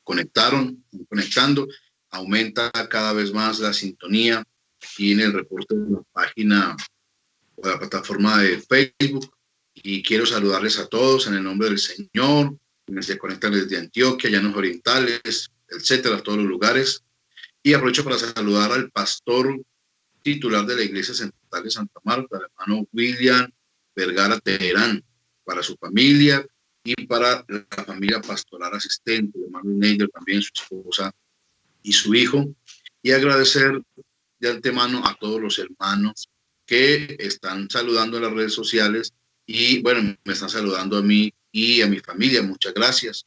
conectaron, conectando. Aumenta cada vez más la sintonía y en el reporte de la página o de la plataforma de Facebook. Y quiero saludarles a todos en el nombre del Señor, quienes se conectan desde Antioquia, Llanos Orientales, etcétera, a todos los lugares. Y aprovecho para saludar al pastor titular de la Iglesia Central de Santa Marta, el hermano William Vergara Teherán, para su familia y para la familia pastoral asistente, el hermano Neider, también su esposa y su hijo. Y agradecer de antemano a todos los hermanos que están saludando en las redes sociales y, bueno, me están saludando a mí y a mi familia. Muchas gracias.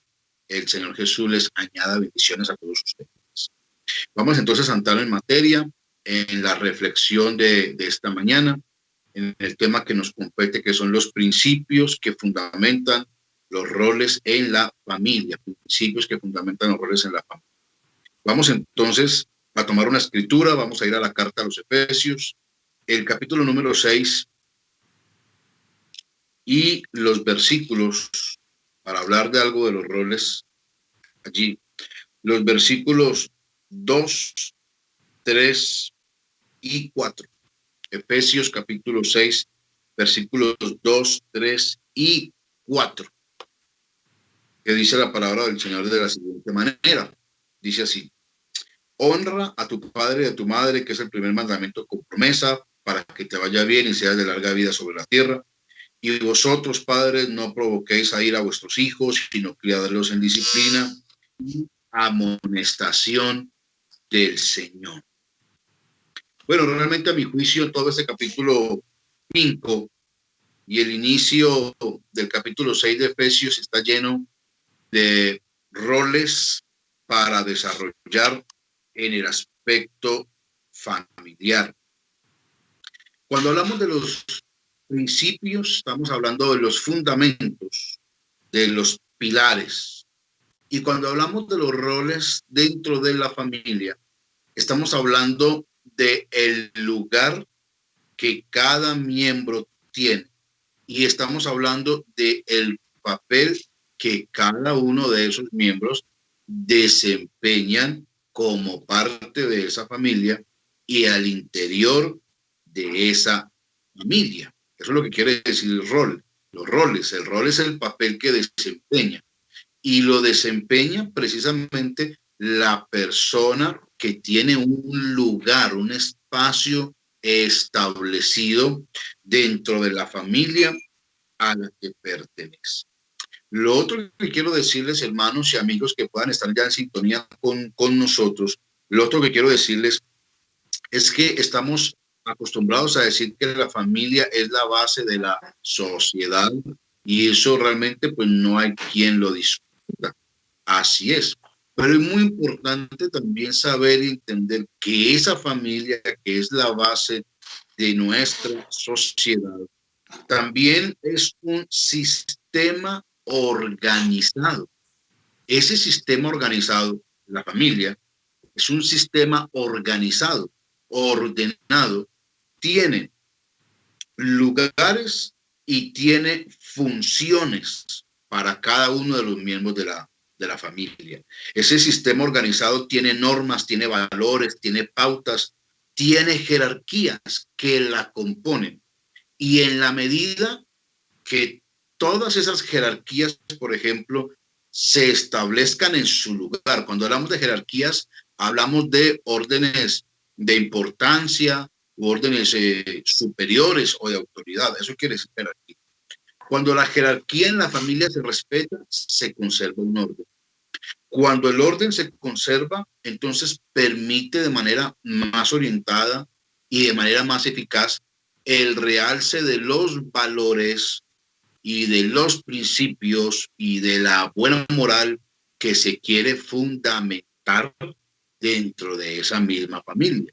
El Señor Jesús les añada bendiciones a todos ustedes. Vamos entonces a entrar en materia, en la reflexión de esta mañana, en el tema que nos compete, que son los principios que fundamentan los roles en la familia, principios que fundamentan los roles en la familia. Vamos entonces a tomar una escritura, vamos a ir a la carta a los Efesios, el capítulo número 6 y los versículos, para hablar de algo de los roles allí, los versículos 2, 3 y 4. Efesios capítulo 6, versículos 2, 3 y 4. Que dice la palabra del Señor de la siguiente manera. Dice así: honra a tu padre y a tu madre, que es el primer mandamiento con promesa, para que te vaya bien y seas de larga vida sobre la tierra. Y vosotros, padres, no provoquéis a ir a vuestros hijos, sino criadlos en disciplina y amonestación del Señor. Bueno, realmente a mi juicio todo este capítulo 5 y el inicio del capítulo 6 de Efesios está lleno de roles para desarrollar en el aspecto familiar. Cuando hablamos de los principios, estamos hablando de los fundamentos, de los pilares. Y cuando hablamos de los roles dentro de la familia, estamos hablando de el lugar que cada miembro tiene. Y estamos hablando de el papel que cada uno de esos miembros desempeñan como parte de esa familia y al interior de esa familia. Eso es lo que quiere decir el rol. Los roles, el rol es el papel que desempeña y lo desempeña precisamente la persona que tiene un lugar, un espacio establecido dentro de la familia a la que pertenece. Lo otro que quiero decirles, hermanos y amigos que puedan estar ya en sintonía con nosotros, lo otro que quiero decirles es que estamos acostumbrados a decir que la familia es la base de la sociedad y eso realmente pues no hay quien lo discuta. Así es. Pero es muy importante también saber y entender que esa familia, que es la base de nuestra sociedad, también es un sistema organizado. Ese sistema organizado, la familia, es un sistema organizado, ordenado, tiene lugares y tiene funciones para cada uno de los miembros de la familia. Ese sistema organizado tiene normas, tiene valores, tiene pautas, tiene jerarquías que la componen. Y en la medida que todas esas jerarquías, por ejemplo, se establezcan en su lugar. Cuando hablamos de jerarquías, hablamos de órdenes de importancia, órdenes superiores o de autoridad. Eso quiere decir jerarquía. Cuando la jerarquía en la familia se respeta, se conserva un orden. Cuando el orden se conserva, entonces permite de manera más orientada y de manera más eficaz el realce de los valores y de los principios y de la buena moral que se quiere fundamentar dentro de esa misma familia.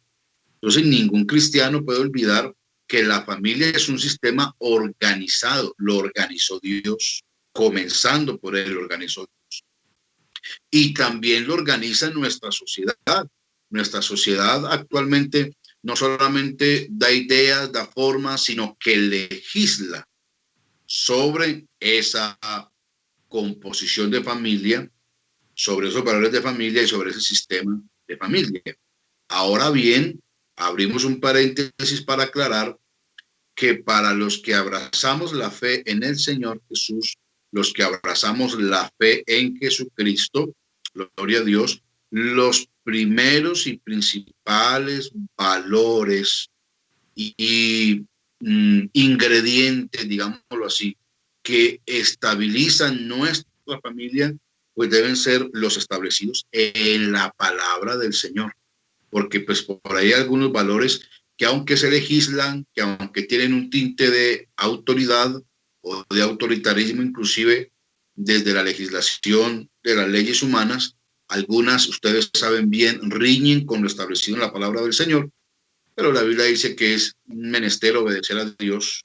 Entonces, ningún cristiano puede olvidar que la familia es un sistema organizado. Lo organizó Dios, comenzando por él, lo organizó Dios. Y también lo organiza nuestra sociedad. Nuestra sociedad actualmente no solamente da ideas, da formas, sino que legisla sobre esa composición de familia, sobre esos valores de familia y sobre ese sistema de familia. Ahora bien, abrimos un paréntesis para aclarar que para los que abrazamos la fe en el Señor Jesús, los que abrazamos la fe en Jesucristo, gloria a Dios, los primeros y principales valores y ingredientes, digámoslo así, que estabilizan nuestra familia, pues deben ser los establecidos en la palabra del Señor. Porque pues por ahí hay algunos valores que aunque se legislan, que aunque tienen un tinte de autoridad o de autoritarismo, inclusive desde la legislación de las leyes humanas, algunas, ustedes saben bien, riñen con lo establecido en la palabra del Señor, pero la Biblia dice que es menester obedecer a Dios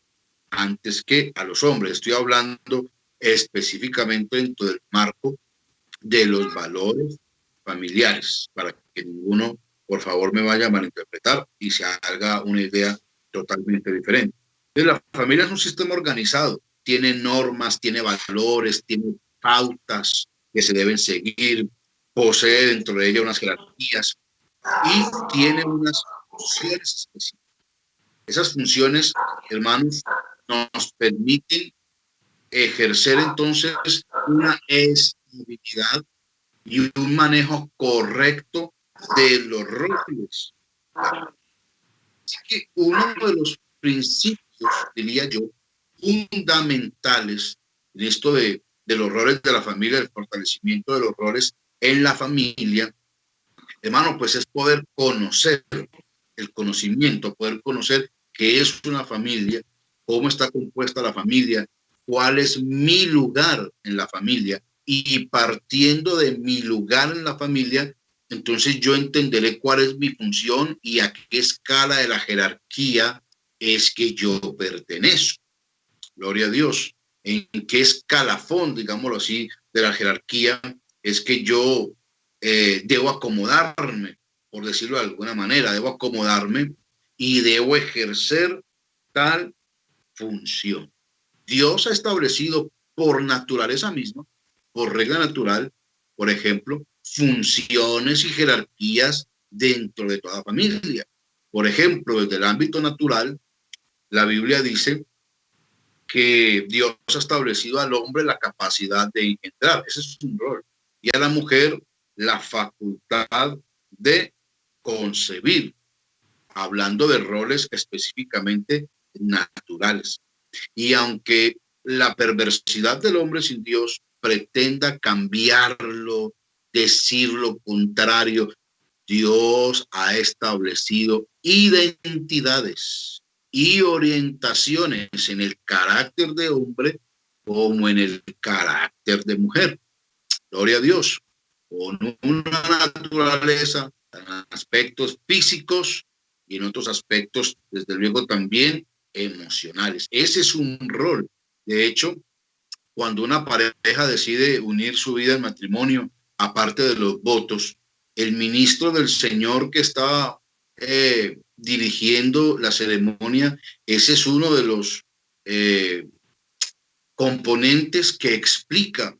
antes que a los hombres. Estoy hablando específicamente dentro del marco de los valores familiares, para que ninguno, por favor, me vaya a malinterpretar y se haga una idea totalmente diferente. Entonces, la familia es un sistema organizado, tiene normas, tiene valores, tiene pautas que se deben seguir, posee dentro de ella unas jerarquías y tiene unas funciones específicas. Esas funciones, hermanos, nos permiten ejercer entonces una estabilidad y un manejo correcto de los roles. Así que uno de los principios, diría yo, fundamentales en esto de los roles de la familia, el fortalecimiento de los roles en la familia, hermano, pues es poder conocer el conocimiento, poder conocer qué es una familia, cómo está compuesta la familia, cuál es mi lugar en la familia, y partiendo de mi lugar en la familia, entonces yo entenderé cuál es mi función y a qué escala de la jerarquía es que yo pertenezco. Gloria a Dios. En qué escalafón, digámoslo así, de la jerarquía es que yo debo acomodarme, por decirlo de alguna manera, debo acomodarme y debo ejercer tal función. Dios ha establecido por naturaleza misma, por regla natural, por ejemplo, funciones y jerarquías dentro de toda familia. Por ejemplo, desde el ámbito natural, la Biblia dice que Dios ha establecido al hombre la capacidad de engendrar, ese es un rol, y a la mujer la facultad de concebir, hablando de roles específicamente naturales. Y aunque la perversidad del hombre sin Dios pretenda cambiarlo, decir lo contrario, Dios ha establecido identidades y orientaciones en el carácter de hombre como en el carácter de mujer. Gloria a Dios. Con una naturaleza en aspectos físicos y en otros aspectos, desde luego, también emocionales. Ese es un rol. De hecho, cuando una pareja decide unir su vida en matrimonio, aparte de los votos, el ministro del Señor que está dirigiendo la ceremonia, ese es uno de los componentes que explica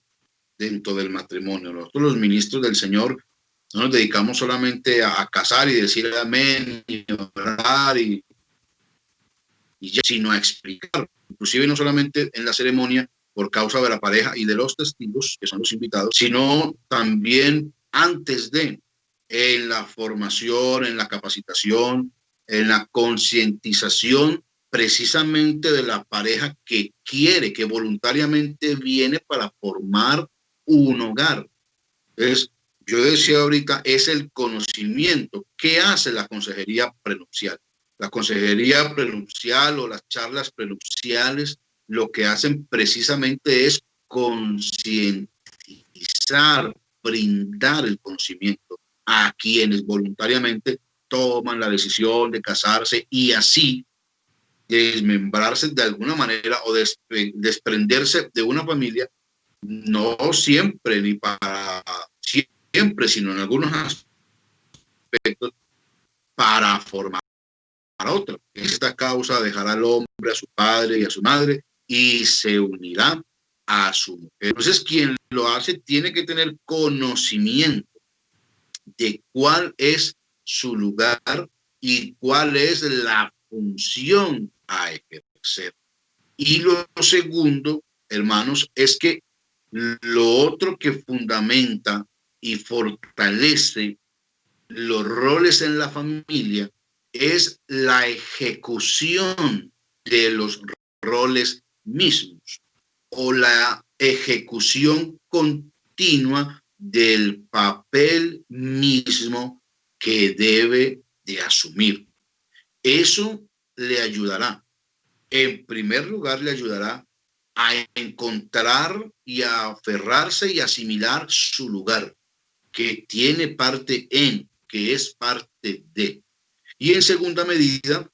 dentro del matrimonio. Nosotros los ministros del Señor no nos dedicamos solamente a casar y decir amén y orar y ya, sino a explicar, inclusive no solamente en la ceremonia por causa de la pareja y de los testigos, que son los invitados, sino también antes de, en la formación, en la capacitación, en la concientización precisamente de la pareja que quiere, que voluntariamente viene para formar un hogar. Entonces, yo decía ahorita, es el conocimiento. ¿Qué hace la consejería prenupcial? La consejería prenupcial o las charlas prenupciales lo que hacen precisamente es concientizar, brindar el conocimiento a quienes voluntariamente toman la decisión de casarse y así desmembrarse de alguna manera o desprenderse de una familia, no siempre ni para siempre, sino en algunos aspectos, para formar a otra. Esta causa dejará al hombre a su padre y a su madre y se unirá a su mujer. Entonces, quien lo hace tiene que tener conocimiento de cuál es su lugar y cuál es la función a ejercer. Y lo segundo, hermanos, es que lo otro que fundamenta y fortalece los roles en la familia es la ejecución de los roles mismos o la ejecución continua del papel mismo que debe de asumir. Eso le ayudará. En primer lugar, le ayudará a encontrar y a aferrarse y asimilar su lugar, que tiene parte en, que es parte de. Y en segunda medida,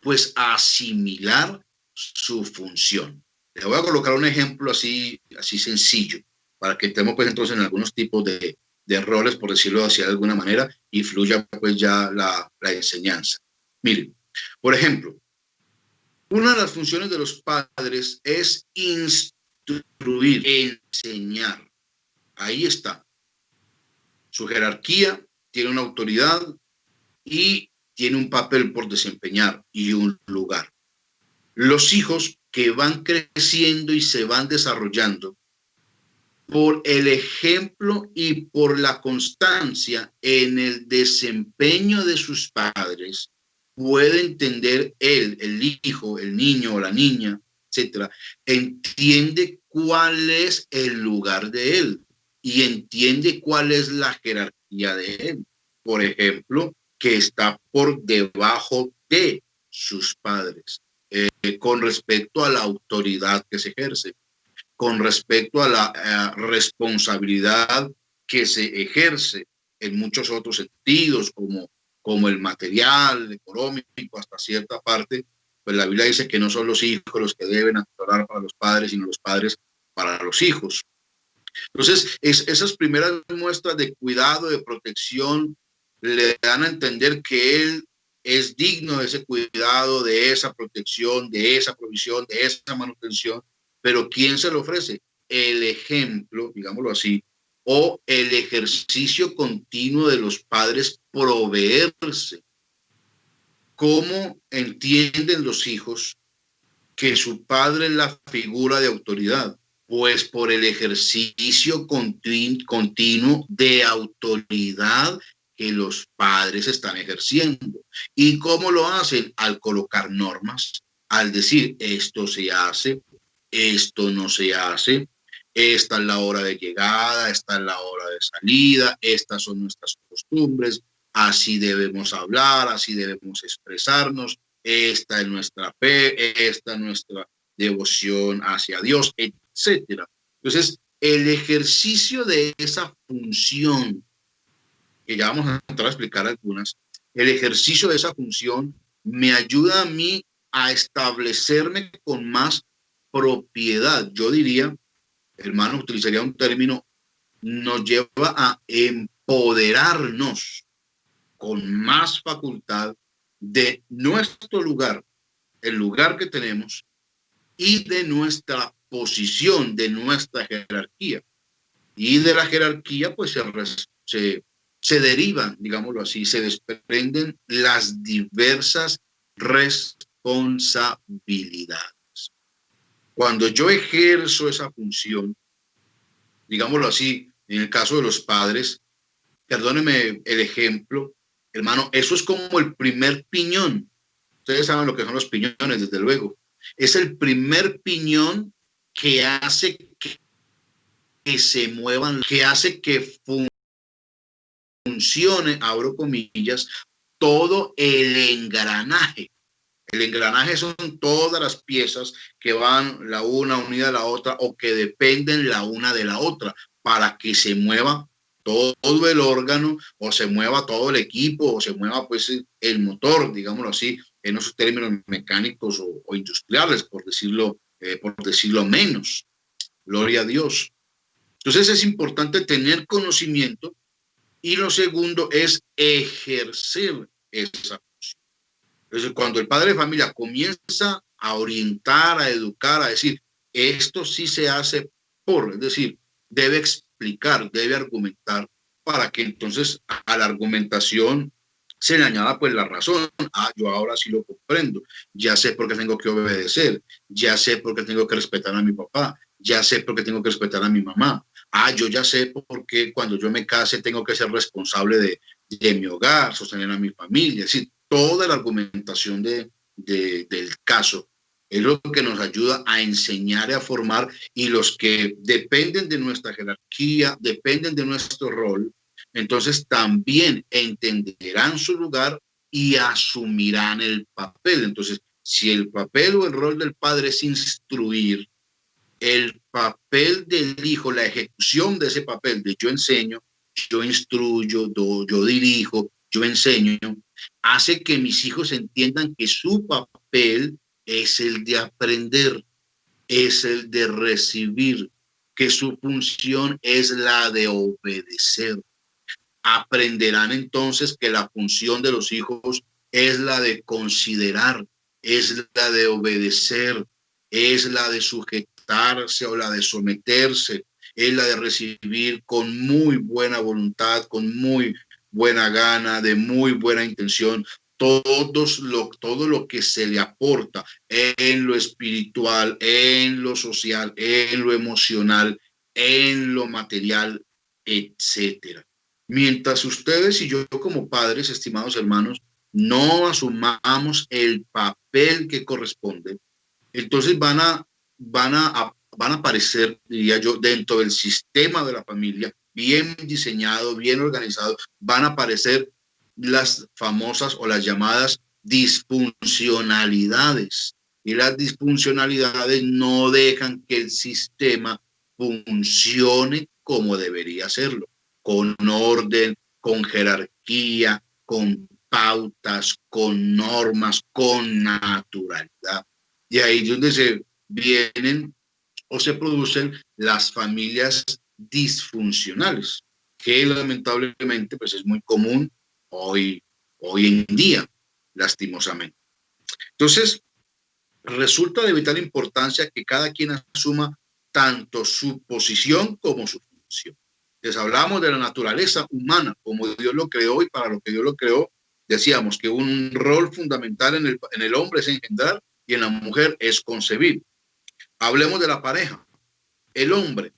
pues asimilar su función. Le voy a colocar un ejemplo así sencillo, para que estemos pues entonces en algunos tipos de roles, por decirlo así de alguna manera, y fluya pues ya la enseñanza. Miren, por ejemplo, una de las funciones de los padres es instruir, enseñar. Ahí está. Su jerarquía, tiene una autoridad y tiene un papel por desempeñar y un lugar. Los hijos que van creciendo y se van desarrollando por el ejemplo y por la constancia en el desempeño de sus padres, puede entender él, el hijo, el niño o la niña, etcétera, entiende cuál es el lugar de él y entiende cuál es la jerarquía de él. Por ejemplo, que está por debajo de sus padres, con respecto a la autoridad que se ejerce, con respecto a la responsabilidad que se ejerce en muchos otros sentidos, como el material, el económico, hasta cierta parte. Pues la Biblia dice que no son los hijos los que deben actuar para los padres, sino los padres para los hijos. Entonces, esas primeras muestras de cuidado, de protección, le dan a entender que él es digno de ese cuidado, de esa protección, de esa provisión, de esa manutención. Pero ¿quién se lo ofrece? El ejemplo, digámoslo así, o el ejercicio continuo de los padres proveerse. ¿Cómo entienden los hijos que su padre es la figura de autoridad? Pues por el ejercicio continuo de autoridad que los padres están ejerciendo. ¿Y cómo lo hacen? Al colocar normas, al decir esto se hace, esto no se hace, esta es la hora de llegada, esta es la hora de salida, estas son nuestras costumbres, así debemos hablar, así debemos expresarnos, esta es nuestra fe, esta es nuestra devoción hacia Dios, etcétera. Entonces, el ejercicio de esa función, que ya vamos a tratar de explicar algunas, el ejercicio de esa función me ayuda a mí a establecerme con más propiedad. Yo diría, hermano, utilizaría un término, nos lleva a empoderarnos con más facultad de nuestro lugar, el lugar que tenemos, y de nuestra posición, de nuestra jerarquía. Y de la jerarquía, pues se derivan, digámoslo así, se desprenden las diversas responsabilidades. Cuando yo ejerzo esa función, digámoslo así, en el caso de los padres, perdónenme el ejemplo, hermano, eso es como el primer piñón. Ustedes saben lo que son los piñones, desde luego. Es el primer piñón que hace que se muevan, que hace que funcione, abro comillas, todo el engranaje. El engranaje son todas las piezas que van la una unida a la otra o que dependen la una de la otra para que se mueva todo el órgano o se mueva todo el equipo o se mueva pues el motor, digámoslo así, en esos términos mecánicos o industriales, por decirlo menos. Gloria a Dios. Entonces es importante tener conocimiento y lo segundo es ejercer esa función. Entonces, cuando el padre de familia comienza a orientar, a educar, a decir, esto sí se hace es decir, debe explicar, debe argumentar para que entonces a la argumentación se le añada pues la razón. Yo ahora sí lo comprendo, ya sé por qué tengo que obedecer, ya sé por qué tengo que respetar a mi papá, ya sé por qué tengo que respetar a mi mamá. Yo ya sé por qué cuando yo me case tengo que ser responsable de mi hogar, sostener a mi familia. Es decir, toda la argumentación del caso es lo que nos ayuda a enseñar y a formar, y los que dependen de nuestra jerarquía, dependen de nuestro rol, entonces también entenderán su lugar y asumirán el papel. Entonces, si el papel o el rol del padre es instruir, el papel del hijo, la ejecución de ese papel de yo enseño, yo instruyo, yo dirijo, yo enseño, hace que mis hijos entiendan que su papel es el de aprender, es el de recibir, que su función es la de obedecer. Aprenderán entonces que la función de los hijos es la de considerar, es la de obedecer, es la de sujetarse o la de someterse, es la de recibir con muy buena voluntad, con muy buena gana, de muy buena intención, todo lo que se le aporta en lo espiritual, en lo social, en lo emocional, en lo material, etcétera. Mientras ustedes y yo como padres, estimados hermanos, no asumamos el papel que corresponde, entonces van a aparecer, diría yo, dentro del sistema de la familia, bien diseñado, bien organizado, van a aparecer las famosas o las llamadas disfuncionalidades. Y las disfuncionalidades no dejan que el sistema funcione como debería hacerlo, con orden, con jerarquía, con pautas, con normas, con naturalidad. Y ahí es donde se vienen o se producen las familias disfuncionales, que lamentablemente pues es muy común hoy en día, lastimosamente. Entonces, resulta de vital importancia que cada quien asuma tanto su posición como su función. Les hablamos de la naturaleza humana, como Dios lo creó y para lo que Dios lo creó. Decíamos que un rol fundamental en el hombre es engendrar y en la mujer es concebir. Hablemos de la pareja. El hombre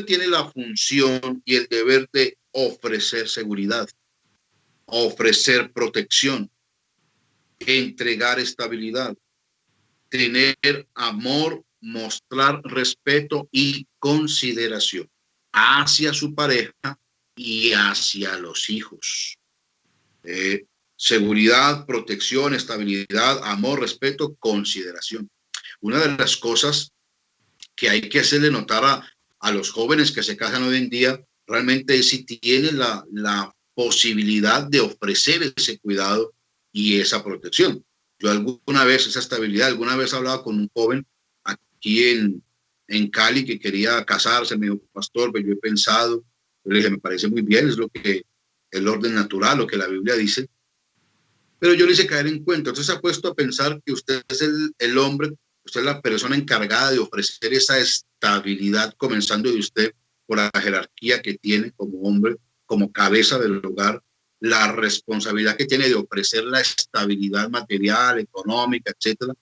tiene la función y el deber de ofrecer seguridad, ofrecer protección, entregar estabilidad, tener amor, mostrar respeto y consideración hacia su pareja y hacia los hijos. Seguridad, protección, estabilidad, amor, respeto, consideración. Una de las cosas que hay que hacerle notar a los jóvenes que se casan hoy en día realmente es si tienen la posibilidad de ofrecer ese cuidado y esa protección. Yo alguna vez, esa estabilidad, alguna vez hablaba con un joven aquí en Cali que quería casarse, me dijo, pastor, pero yo he pensado, yo le dije, me parece muy bien, es lo que el orden natural, lo que la Biblia dice, pero yo le hice caer en cuenta. Entonces se ha puesto a pensar que usted es el hombre, usted es la persona encargada de ofrecer esa estabilidad, comenzando de usted por la jerarquía que tiene como hombre, como cabeza del hogar, la responsabilidad que tiene de ofrecer la estabilidad material, económica, etcétera,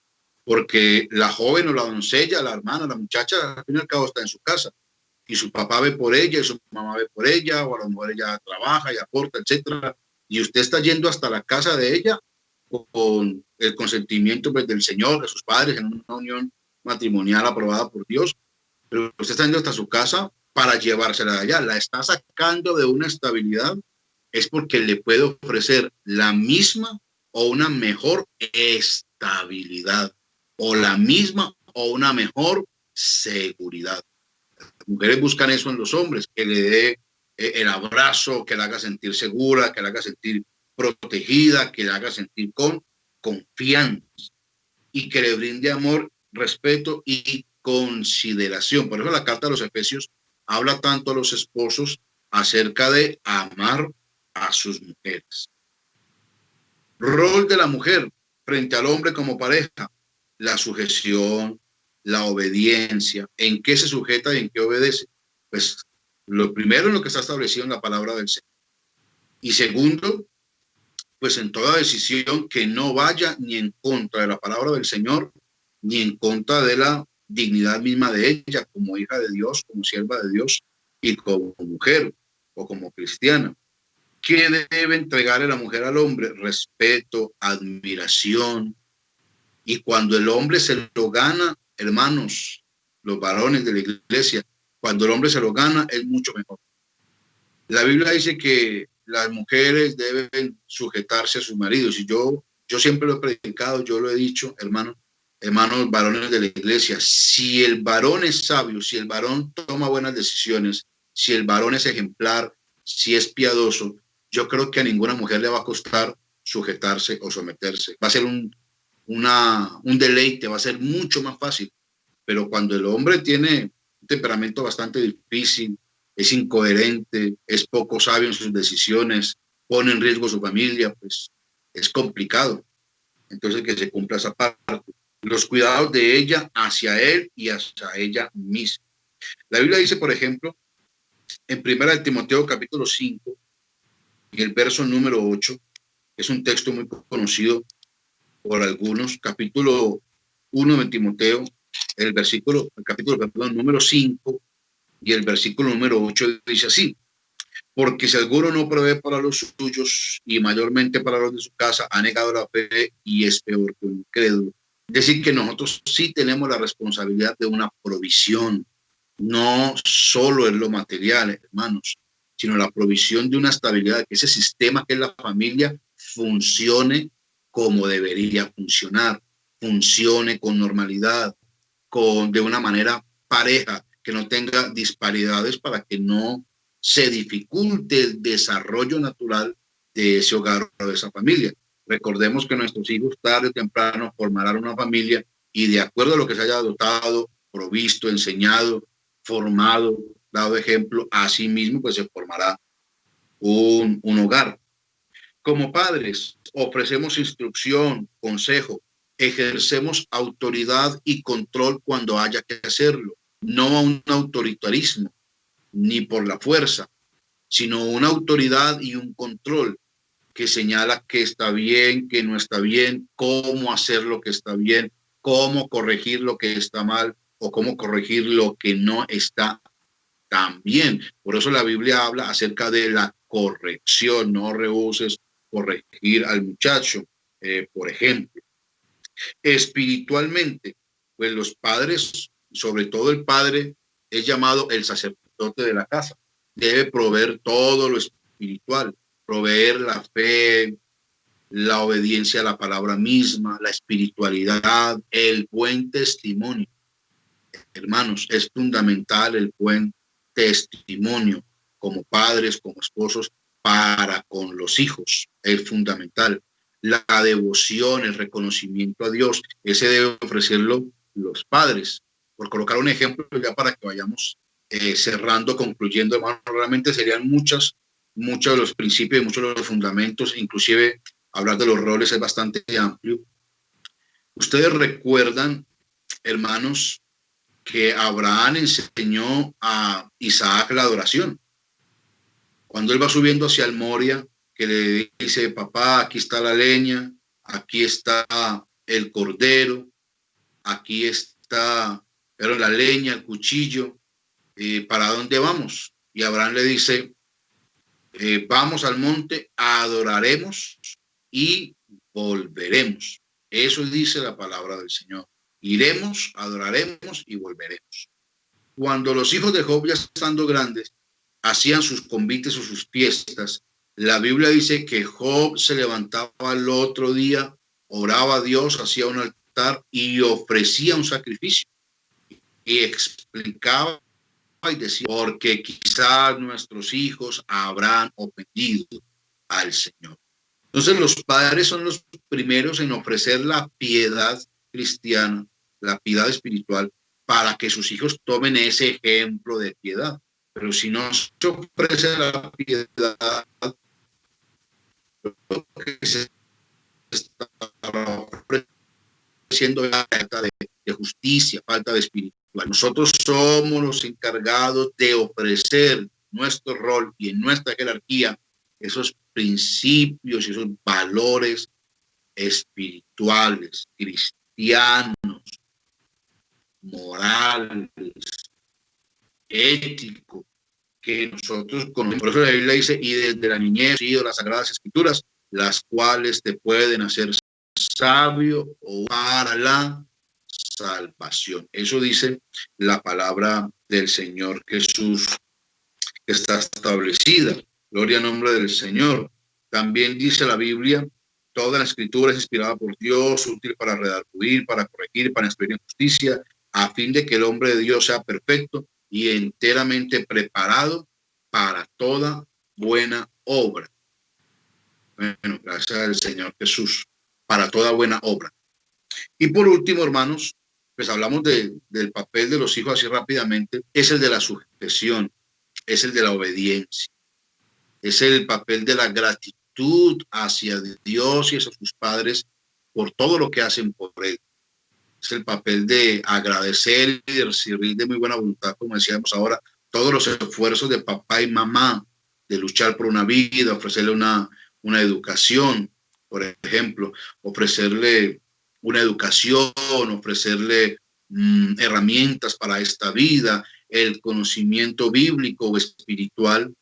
porque la joven o la doncella, la hermana, la muchacha, al fin y al cabo está en su casa y su papá ve por ella y su mamá ve por ella, o a lo mejor ella trabaja y aporta, etcétera, y usted está yendo hasta la casa de ella con el consentimiento pues, del Señor, de sus padres, en una unión matrimonial aprobada por Dios, pero usted está yendo hasta su casa para llevársela de allá, la está sacando de una estabilidad, es porque le puede ofrecer la misma o una mejor estabilidad, o la misma o una mejor seguridad. Las mujeres buscan eso en los hombres, que le dé el abrazo, que la haga sentir segura, que la haga sentir protegida, que la haga sentir con confianza y que le brinde amor, respeto y consideración. Por eso la carta de los Efesios habla tanto a los esposos acerca de amar a sus mujeres. Rol de la mujer frente al hombre como pareja: la sujeción, la obediencia. ¿En qué se sujeta y en qué obedece? Pues lo primero en lo que está establecido en la palabra del Señor. Y segundo, pues en toda decisión que no vaya ni en contra de la palabra del Señor, ni en contra de la dignidad misma de ella como hija de Dios, como sierva de Dios y como mujer o como cristiana. ¿Qué debe entregarle la mujer al hombre? Respeto, admiración. Y cuando el hombre se lo gana, hermanos, los varones de la iglesia, cuando el hombre se lo gana, es mucho mejor. La Biblia dice que las mujeres deben sujetarse a sus maridos. Y yo siempre lo he predicado, yo lo he dicho, hermanos varones de la iglesia, si el varón es sabio, si el varón toma buenas decisiones, si el varón es ejemplar, si es piadoso, yo creo que a ninguna mujer le va a costar sujetarse o someterse. Va a ser un deleite, va a ser mucho más fácil. Pero cuando el hombre tiene un temperamento bastante difícil, es incoherente, es poco sabio en sus decisiones, pone en riesgo su familia, pues es complicado. Entonces que se cumpla esa parte. Los cuidados de ella hacia él y hacia ella misma. La Biblia dice, por ejemplo, en 1 Timoteo capítulo 5, en el verso número 8, es un texto muy conocido por algunos, capítulo 1 de Timoteo, el capítulo, perdón, número 5 y el versículo número 8 dice así: porque si alguno no provee para los suyos y mayormente para los de su casa, ha negado la fe y es peor que un incrédulo. Es decir, que nosotros sí tenemos la responsabilidad de una provisión, no solo en lo material, hermanos, sino la provisión de una estabilidad, que ese sistema que es la familia funcione como debería funcionar, funcione con normalidad, de una manera pareja, que no tenga disparidades para que no se dificulte el desarrollo natural de ese hogar o de esa familia. Recordemos que nuestros hijos tarde o temprano formarán una familia y de acuerdo a lo que se haya dotado, provisto, enseñado, formado, dado ejemplo, así mismo pues se formará un hogar. Como padres, ofrecemos instrucción, consejo, ejercemos autoridad y control cuando haya que hacerlo, no un autoritarismo, ni por la fuerza, sino una autoridad y un control que señala qué está bien, qué no está bien, cómo hacer lo que está bien, cómo corregir lo que está mal o cómo corregir lo que no está tan bien. Por eso la Biblia habla acerca de la corrección, no rehuses corregir al muchacho, por ejemplo. Espiritualmente, pues los padres, sobre todo el padre, es llamado el sacerdote de la casa. Debe proveer todo lo espiritual, proveer la fe, la obediencia a la palabra misma, la espiritualidad, el buen testimonio. Hermanos, es fundamental el buen testimonio como padres, como esposos, para con los hijos. Es fundamental. La devoción, el reconocimiento a Dios, ese debe ofrecerlo los padres. Por colocar un ejemplo ya para que vayamos cerrando, concluyendo, hermano, realmente serían muchos de los principios, muchos de los fundamentos, inclusive hablar de los roles es bastante amplio. Ustedes recuerdan, hermanos, que Abraham enseñó a Isaac la adoración. Cuando él va subiendo hacia el Moria, que le dice: papá, aquí está la leña, aquí está el cordero, aquí está, pero la leña, el cuchillo, ¿para dónde vamos? Y Abraham le dice: vamos al monte, adoraremos y volveremos. Eso dice la palabra del Señor. Iremos, adoraremos y volveremos. Cuando los hijos de Job, ya estando grandes, hacían sus convites o sus fiestas, la Biblia dice que Job se levantaba al otro día, oraba a Dios, hacía un altar y ofrecía un sacrificio. Y explicaba y decía: porque quizás nuestros hijos habrán ofendido al Señor. Entonces los padres son los primeros en ofrecer la piedad cristiana, la piedad espiritual, para que sus hijos tomen ese ejemplo de piedad. Pero si no se ofrece la piedad, lo que se está ofreciendo la de de justicia, falta de espiritual. Nosotros somos los encargados de ofrecer nuestro rol y en nuestra jerarquía esos principios y esos valores espirituales, cristianos, morales, éticos, que nosotros conocemos. Por eso la Biblia dice, y desde la niñez he las Sagradas Escrituras, las cuales te pueden hacer sabio o para la salvación. Eso dice la palabra del Señor Jesús, que está establecida. Gloria al nombre del Señor. También dice la Biblia, toda la escritura es inspirada por Dios, útil para redarguir, para corregir, para instruir en justicia, a fin de que el hombre de Dios sea perfecto y enteramente preparado para toda buena obra. Bueno, gracias al Señor Jesús, para toda buena obra. Y por último, hermanos, pues hablamos del papel de los hijos así rápidamente, es el de la sujeción, es el de la obediencia, es el papel de la gratitud hacia Dios y hacia sus padres por todo lo que hacen por él. Es el papel de agradecer y de recibir de muy buena voluntad, como decíamos ahora, todos los esfuerzos de papá y mamá, de luchar por una vida, ofrecerle una educación, por ejemplo, ofrecerle una educación, ofrecerle herramientas para esta vida, el conocimiento bíblico o espiritual,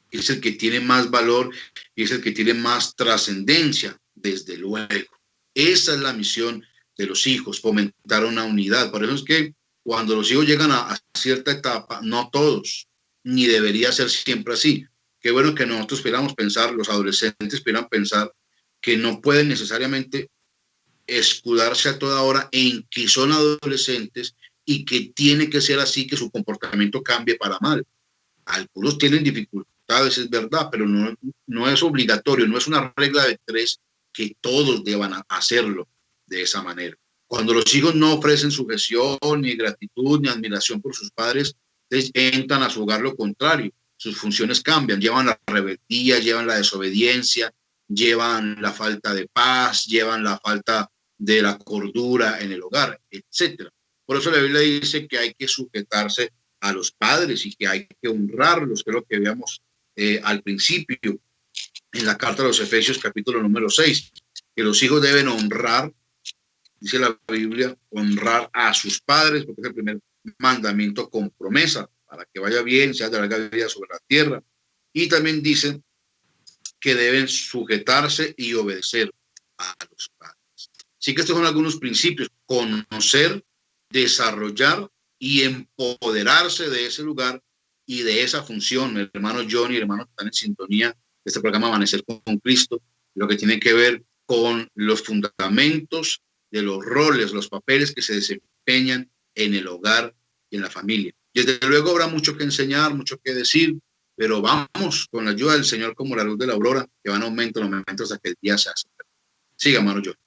es el que tiene más valor y es el que tiene más trascendencia, desde luego. Esa es la misión de los hijos, fomentar una unidad. Por eso es que cuando los hijos llegan a cierta etapa, no todos, ni debería ser siempre así. Qué bueno que nosotros esperamos pensar, los adolescentes esperan pensar que no pueden necesariamente escudarse a toda hora en que son adolescentes y que tiene que ser así, que su comportamiento cambie para mal. Algunos tienen dificultades, es verdad, pero no es obligatorio, no es una regla de tres que todos deban hacerlo de esa manera. Cuando los hijos no ofrecen sujeción, ni gratitud, ni admiración por sus padres, entonces entran a su hogar lo contrario. Sus funciones cambian, llevan la rebeldía, llevan la desobediencia, llevan la falta de paz, llevan la falta de la cordura en el hogar, etcétera. Por eso la Biblia dice que hay que sujetarse a los padres y que hay que honrarlos, que es lo que veíamos al principio en la carta de los Efesios, capítulo número 6, que los hijos deben honrar, dice la Biblia, honrar a sus padres, porque es el primer mandamiento con promesa, para que vaya bien, sea de larga vida sobre la tierra. Y también dice que deben sujetarse y obedecer a los padres. Así que estos son algunos principios: conocer, desarrollar y empoderarse de ese lugar y de esa función. El hermano Johnny, hermanos que están en sintonía de este programa Amanecer con Cristo, lo que tiene que ver con los fundamentos de los roles, los papeles que se desempeñan en el hogar y en la familia. Y desde luego habrá mucho que enseñar, mucho que decir, pero vamos con la ayuda del Señor como la luz de la aurora, que va en aumento en los momentos hasta que el día se hace. Siga, hermano Johnny.